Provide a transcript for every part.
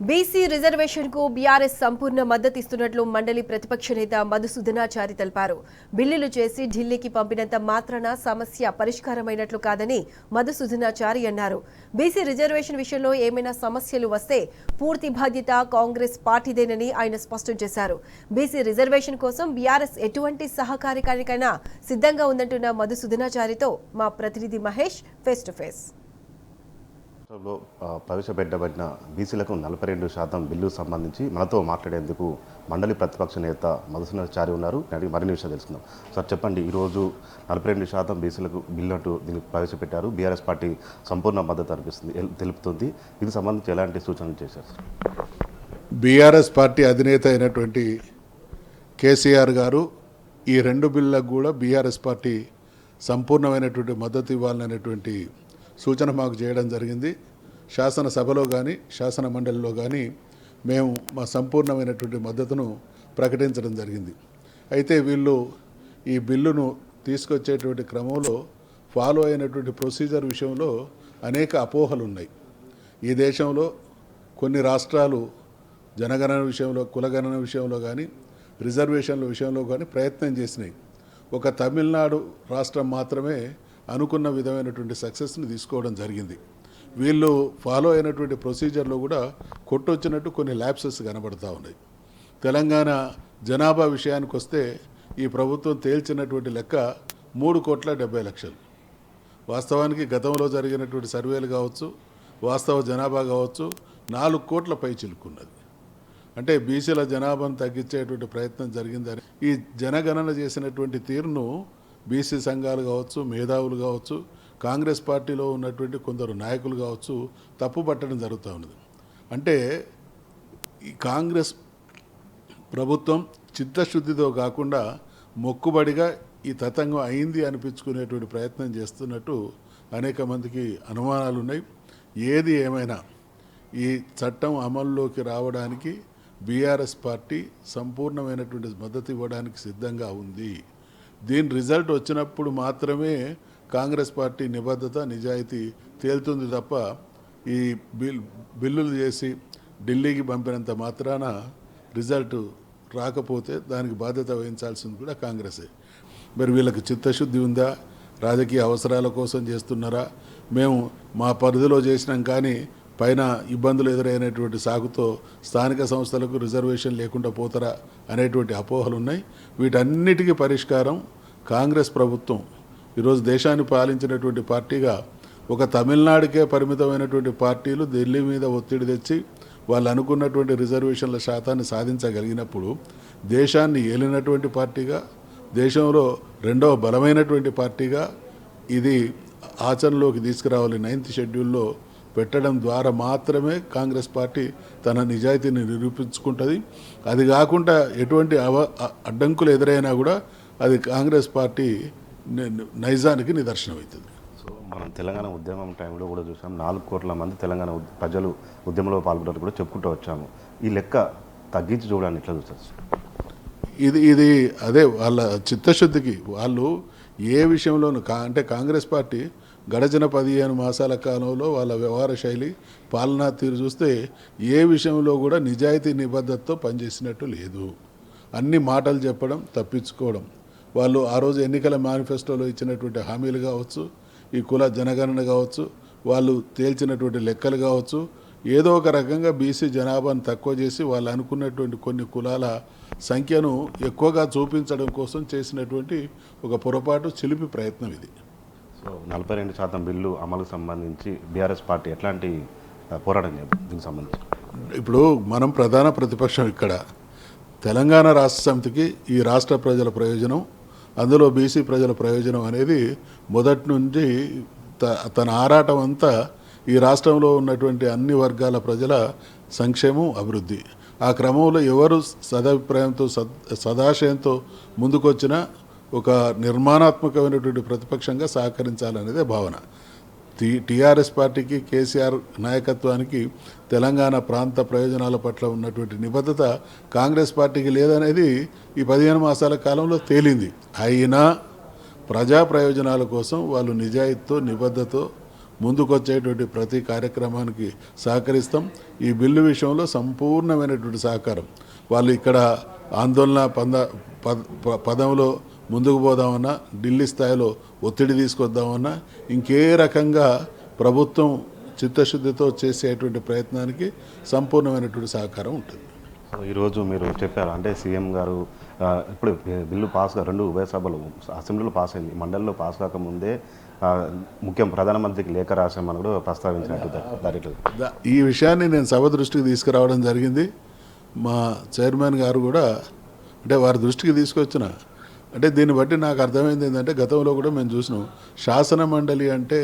BC reservation కు BRS సంపూర్ణ మద్దతు ఇస్తున్నట్లు మండలి ప్రతిపక్ష నేత మధుసూదనాచారి తెలిపారు. బిల్లులు చేసి ఢిల్లీకి పంపినంత మాత్రాన సమస్య పరిష్కారమైనట్లు కాదని మధుసూదనాచారి అన్నారు. బీసీ రిజర్వేషన్ విషయంలో ఏమైనా సమస్యలు వస్తే పూర్తి బాధ్యత కాంగ్రెస్ పార్టీదేనని ఆయన స్పష్టం చేశారు. బీసీ రిజర్వేషన్ కోసం బీఆర్ఎస్ ఎటువంటి సహకారానికైనా సిద్ధంగా ఉందంటున్న మధుసూదనాచారితో మా ప్రతినిధి మహేష్ ఫేస్ టు ఫేస్. ప్రవేశపెట్టబడిన బీసీలకు 42% బిల్లు సంబంధించి మనతో మాట్లాడేందుకు మండలి ప్రతిపక్ష నేత మధుసూదనాచారి ఉన్నారు. మరిన్ని విషయాలు తెలుసుకుందాం. సార్ చెప్పండి, ఈరోజు 42% బీసీలకు బిల్లు అంటూ దీనికి ప్రవేశపెట్టారు. బీఆర్ఎస్ పార్టీ సంపూర్ణ మద్దతు తెలుపుతుంది. దీనికి సంబంధించి ఎలాంటి సూచనలు చేశారు సార్? బీఆర్ఎస్ పార్టీ అధినేత అయినటువంటి కేసీఆర్ గారు ఈ రెండు బిల్లులకు కూడా బీఆర్ఎస్ పార్టీ సంపూర్ణమైనటువంటి మద్దతు ఇవ్వాలనేటువంటి సూచన మాకు చేయడం జరిగింది. శాసనసభలో కానీ శాసన మండలిలో కానీ మేము మా సంపూర్ణమైనటువంటి మద్దతును ప్రకటించడం జరిగింది. అయితే వీళ్ళు ఈ బిల్లును తీసుకొచ్చేటువంటి క్రమంలో ఫాలో అయినటువంటి ప్రొసీజర్ విషయంలో అనేక అపోహలు ఉన్నాయి. ఈ దేశంలో కొన్ని రాష్ట్రాలు జనగణన విషయంలో, కులగణన విషయంలో కానీ, రిజర్వేషన్ల విషయంలో కానీ ప్రయత్నం చేసినాయి. ఒక తమిళనాడు రాష్ట్రం మాత్రమే అనుకున్న విధమైనటువంటి సక్సెస్ని తీసుకోవడం జరిగింది. వీళ్ళు ఫాలో అయినటువంటి ప్రొసీజర్లో కూడా కొట్టొచ్చినట్టు కొన్ని ల్యాప్సెస్ కనబడతా ఉన్నాయి. తెలంగాణ జనాభా విషయానికి వస్తే ఈ ప్రభుత్వం తేల్చినటువంటి లెక్క 3,70,00,000. వాస్తవానికి గతంలో జరిగినటువంటి సర్వేలు కావచ్చు, వాస్తవ జనాభా కావచ్చు, 4 కోట్ల పై చిలుకున్నది. అంటే బీసీల జనాభాను తగ్గించేటువంటి ప్రయత్నం జరిగిందని ఈ జనగణన చేసినటువంటి తీరును బీసీ సంఘాలు కావచ్చు, మేధావులు కావచ్చు, కాంగ్రెస్ పార్టీలో ఉన్నటువంటి కొందరు నాయకులు కావచ్చు తప్పుపట్టడం జరుగుతూ ఉన్నది. అంటే ఈ కాంగ్రెస్ ప్రభుత్వం చిత్తశుద్ధితో కాకుండా మొక్కుబడిగా ఈ తతంగం అయింది అనిపించుకునేటువంటి ప్రయత్నం చేస్తున్నట్టు అనేక మందికి అనుమానాలు ఉన్నాయి. ఏది ఏమైనా ఈ చట్టం అమల్లోకి రావడానికి బీఆర్ఎస్ పార్టీ సంపూర్ణమైనటువంటి మద్దతు ఇవ్వడానికి సిద్ధంగా ఉంది. దీని రిజల్ట్ వచ్చినప్పుడు మాత్రమే కాంగ్రెస్ పార్టీ నిబద్ధత, నిజాయితీ తేలుతుంది తప్ప ఈ బిల్లులు చేసి ఢిల్లీకి పంపినంత మాత్రాన రిజల్ట్ రాకపోతే దానికి బాధ్యత వహించాల్సింది కూడా కాంగ్రెసే. మరి వీళ్ళకి చిత్తశుద్ధి ఉందా? రాజకీయ అవసరాల కోసం చేస్తున్నారా? మేము మా పరిధిలో చేసినాం కానీ పైన ఇబ్బందులు ఎదురైనటువంటి సాగుతో స్థానిక సంస్థలకు రిజర్వేషన్ లేకుండా పోతారా అనేటువంటి అపోహలు ఉన్నాయి. వీటన్నిటికీ పరిష్కారం కాంగ్రెస్ ప్రభుత్వం ఈరోజు దేశాన్ని పాలించినటువంటి పార్టీగా ఒక తమిళనాడుకే పరిమితమైనటువంటి పార్టీలు ఢిల్లీ మీద ఒత్తిడి తెచ్చి వాళ్ళు అనుకున్నటువంటి రిజర్వేషన్ల శాతాన్ని సాధించగలిగినప్పుడు దేశాన్ని ఏలినటువంటి పార్టీగా, దేశంలో రెండవ బలమైనటువంటి పార్టీగా ఇది ఆచరణలోకి తీసుకురావాలి. 9th షెడ్యూల్లో పెట్టడం ద్వారా మాత్రమే కాంగ్రెస్ పార్టీ తన నిజాయితీని నిరూపించుకుంటుంది. అది కాకుండా ఎటువంటి అడ్డంకులు ఎదురైనా కూడా అది కాంగ్రెస్ పార్టీ నైజానికి నిదర్శనం అవుతుంది. సో మనం తెలంగాణ ఉద్యమం టైంలో కూడా చూసాం, 4 కోట్ల మంది తెలంగాణ ప్రజలు ఉద్యమంలో పాల్గొన్నారు కూడా చెప్పుకుంటూ వచ్చాము. ఈ లెక్క తగ్గించి చూడడానికి ఎట్లా చూస్తారు? ఇది అదే వాళ్ళ చిత్తశుద్ధికి వాళ్ళు ఏ విషయంలోనూ అంటే కాంగ్రెస్ పార్టీ గడచిన 15 మాసాల కాలంలో వాళ్ళ వ్యవహార శైలి, పాలనా తీరు చూస్తే ఏ విషయంలో కూడా నిజాయితీ నిబద్ధతతో పనిచేసినట్టు లేదు. అన్ని మాటలు చెప్పడం, తప్పించుకోవడం. వాళ్ళు ఆ రోజు ఎన్నికల మేనిఫెస్టోలో ఇచ్చినటువంటి హామీలు కావచ్చు, ఈ కుల జనగణన కావచ్చు, వాళ్ళు తేల్చినటువంటి లెక్కలు కావచ్చు, ఏదో ఒక రకంగా బీసీ జనాభాను తక్కువ చేసి వాళ్ళు అనుకున్నటువంటి కొన్ని కులాల సంఖ్యను ఎక్కువగా చూపించడం కోసం చేసినటువంటి ఒక పొరపాటు, చిలిపి ప్రయత్నం ఇది. సో 42% బిల్లు అమలుకు సంబంధించి బీఆర్ఎస్ పార్టీ ఎట్లాంటి పోరాటం చేయాలి దీనికి సంబంధించి? ఇప్పుడు మనం ప్రధాన ప్రతిపక్షం ఇక్కడ. తెలంగాణ రాష్ట్ర సమితికి ఈ రాష్ట్ర ప్రజల ప్రయోజనం, అందులో బీసీ ప్రజల ప్రయోజనం అనేది మొదటి నుంచి తన ఆరాటం అంతా ఈ రాష్ట్రంలో ఉన్నటువంటి అన్ని వర్గాల ప్రజల సంక్షేమం, అభివృద్ధి. ఆ క్రమంలో ఎవరు సదాభిప్రాయంతో సదాశయంతో ముందుకొచ్చినా ఒక నిర్మాణాత్మకమైనటువంటి ప్రతిపక్షంగా సహకరించాలనేదే భావన. టీఆర్ఎస్ పార్టీకి, కేసీఆర్ నాయకత్వానికి తెలంగాణ ప్రాంత ప్రయోజనాల పట్ల ఉన్నటువంటి నిబద్ధత కాంగ్రెస్ పార్టీకి లేదనేది ఈ 15 మాసాల కాలంలో తేలింది. అయినా ప్రజా ప్రయోజనాల కోసం వాళ్ళు నిజాయితీతో, నిబద్ధతో ముందుకొచ్చేటువంటి ప్రతి కార్యక్రమానికి సహకరిస్తాం. ఈ బిల్లు విషయంలో సంపూర్ణమైనటువంటి సహకారం. వాళ్ళు ఇక్కడ ఆందోళన పదంలో ముందుకు పోదామన్నా, ఢిల్లీ స్థాయిలో ఒత్తిడి తీసుకొద్దామన్నా, ఇంకే రకంగా ప్రభుత్వం చిత్తశుద్ధితో చేసేటువంటి ప్రయత్నానికి సంపూర్ణమైనటువంటి సహకారం ఉంటుంది. సో ఈరోజు మీరు చెప్పారు అంటే సీఎం గారు ఇప్పుడు బిల్లు పాస్గా రెండు ఉభయ సభలు అసెంబ్లీలో పాస్ అయింది, మండలిలో పాస్ కాకముందే ముఖ్యం ప్రధానమంత్రికి లేఖ రాశామని కూడా ప్రస్తావించినట్టు డైరెక్ట్ ఈ విషయాన్ని నేను సభ దృష్టికి తీసుకురావడం జరిగింది. మా చైర్మన్ గారు కూడా అంటే వారి దృష్టికి తీసుకొచ్చిన అంటే దీన్ని బట్టి నాకు అర్థమైంది ఏంటంటే గతంలో కూడా మేము చూసినాం శాసన మండలి అంటే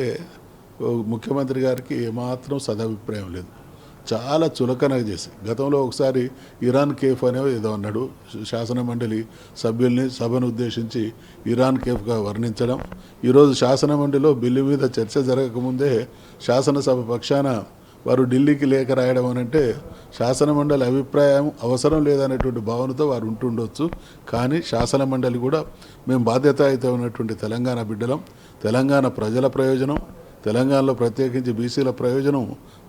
ముఖ్యమంత్రి గారికి ఏమాత్రం సదభిప్రాయం లేదు, చాలా చులకనగా చేసి గతంలో ఒకసారి ఇరాన్ కేఫ్ అనేవి ఏదో అన్నాడు. శాసన మండలి సభను ఉద్దేశించి ఇరాన్ కేఫ్గా వర్ణించడం. ఈరోజు శాసన మండలిలో బిల్లు మీద చర్చ జరగకముందే శాసనసభ పక్షాన వారు ఢిల్లీకి లేఖ రాయడం అని అంటే శాసన మండలి అభిప్రాయం అవసరం లేదనేటువంటి భావనతో వారు ఉంటుండొచ్చు. కానీ శాసన మండలి కూడా మేము బాధ్యతాయుత ఉన్నటువంటి తెలంగాణ బిడ్డలం, తెలంగాణ ప్రజల ప్రయోజనం, తెలంగాణలో ప్రత్యేకించి బీసీల ప్రయోజనం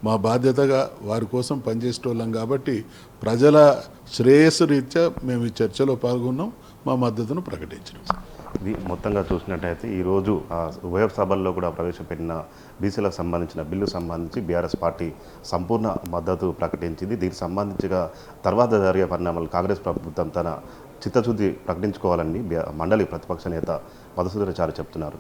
మా బాధ్యతగా వారి కోసం పనిచేసేటోళ్ళం కాబట్టి ప్రజల శ్రేయస్సు రీత్యా మేము ఈ చర్చలో పాల్గొన్నాం, మా మద్దతును ప్రకటించినాం. ఇది మొత్తంగా చూసినట్టయితే ఈరోజు ఉభయ సభల్లో కూడా ప్రవేశపెట్టిన బీసీలకు సంబంధించిన బిల్లు సంబంధించి బీఆర్ఎస్ పార్టీ సంపూర్ణ మద్దతు ప్రకటించింది. దీనికి సంబంధించిగా తర్వాత జరిగే పరిణామాలు కాంగ్రెస్ ప్రభుత్వం తన చిత్తశుద్ధి ప్రకటించుకోవాలని మండలి ప్రతిపక్ష నేత మధుసూదనాచారి చెప్తున్నారు.